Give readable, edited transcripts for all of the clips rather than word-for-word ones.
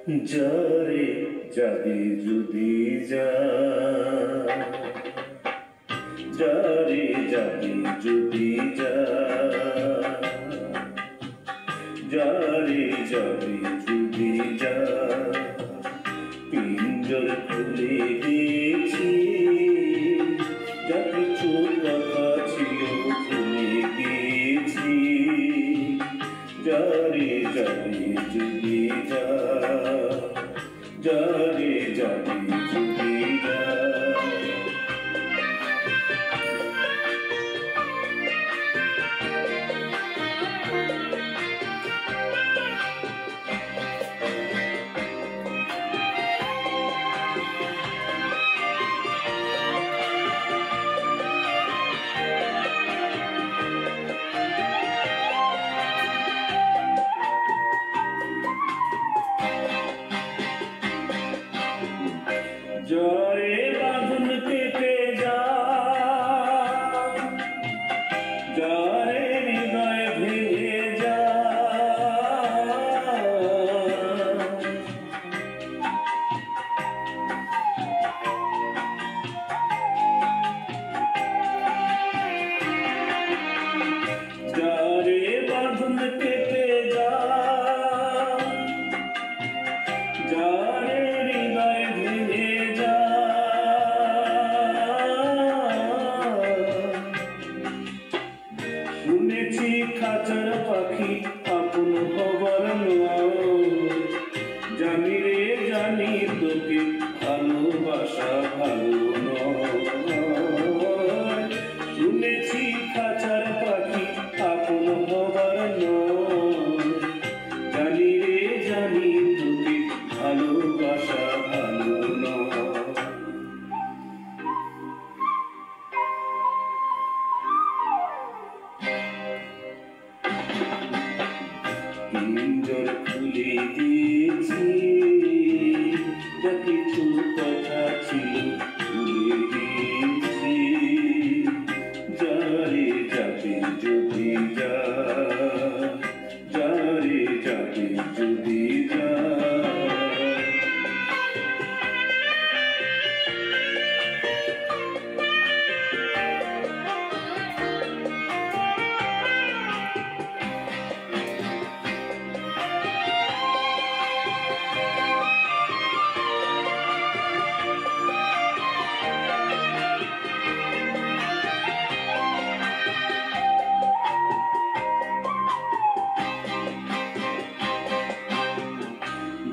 যারে যাবি যদি যা, যারে যাবি যদি যা, যারে যাবি যদি যা, পিঞ্জর খুলে দিয়েছি, যা কিছু কথা ছিল ভুলে গিয়েছি। যারে যাবি যদি যা, যারে যাবি যদি যা। যারে বাঁধন কেটে যা, যারে হৃদয় ভেঙে যা, যারে বাঁধন কেটে যা, যারে হৃদয় ভেঙে যা। শুনেছি খাঁচার পাখি আপন হবার নয়, জানি রে জানি তোকে ভালোবাসা ভালো নয়। শুনেছি খাঁচার পাখি আপন হবার নয়, জানি রে জানি তোকে ভালোবাসা ভালো নয়। পিঞ্জর খুলে দিয়েছি, যা কিছু কথা ছিল ভুলে গিয়েছি। যারে যাবে যদি যা, যারে যাবে যদি যা।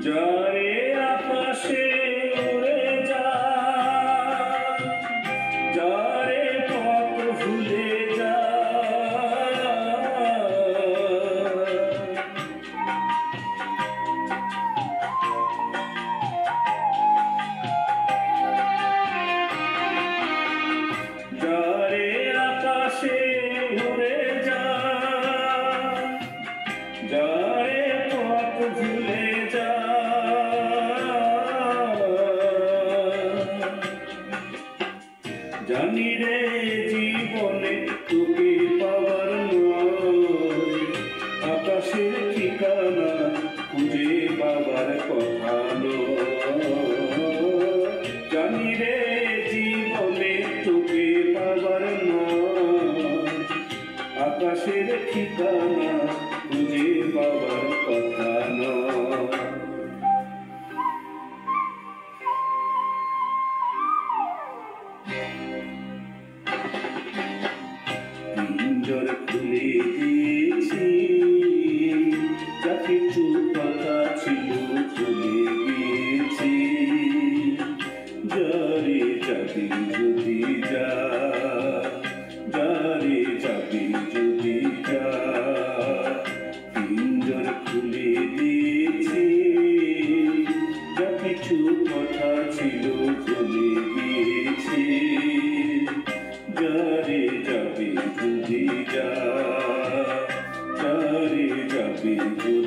যারে আকাশে উড়ে যা, যারে পথ ভুলে যা, যারে আকাশে উড়ে যা, যারে পথ ভুলে যা। জানি রে জীবনে তোকে পাওয়ার নয়, আকাশের ঠিকানা খুঁজে পাবার কথা নয়। জানি রে জীবনে তোকে পাওয়ার নয়, আকাশের ঠিকানা খুঁজে পাবার কথা নয়। পিঞ্জর খুলে দিয়েছি, যা কিছু কথা ছিল ভুলে গিয়েছি। যারে যাবি যদি যা, যারে যাবি যদি যা। পিঞ্জর খুলে দিয়েছি, যা কিছু কথা ছিল ভুলে গিয়েছি। যারে যাবি যদি যা, যারে যাবি যদি